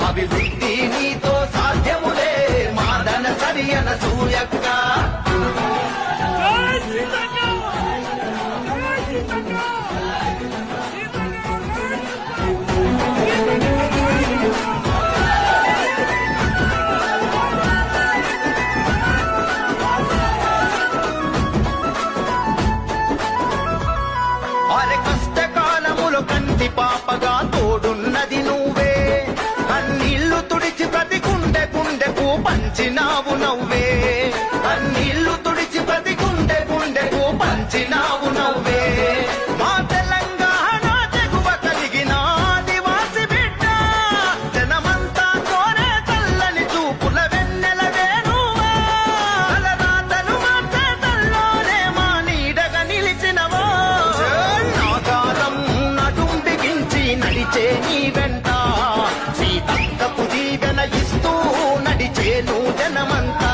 అభివృద్ధి నీతో సాధ్యములే మాదన సరియన సూయక్క. అరే కష్టకాలములో కంటి పాపగా తోడున్నది నువ్వే, అన్నిళ్ళు తుడిచి ప్రతి గుండెకు పంచినావు నవ్వే, అన్నిళ్ళు తుడిచి ప్రతి గుండెకు పంచినావు నవ్వే. మా తెలంగాణ తెగువ కలిగిన ఆదివాసి బిడ్డ, జనమంతా కోరే తల్లని చూపుల వెన్నెలవే నువ్వా, తలరాతలు మార్చే తల్లోనే మా నీడగా నిలిచినవో. నాగారం నడుం బిగించి నడిచే నీ వెంట, సీతక్కకు దీవెన ఇస్తూ నడిచేను జనమంతా.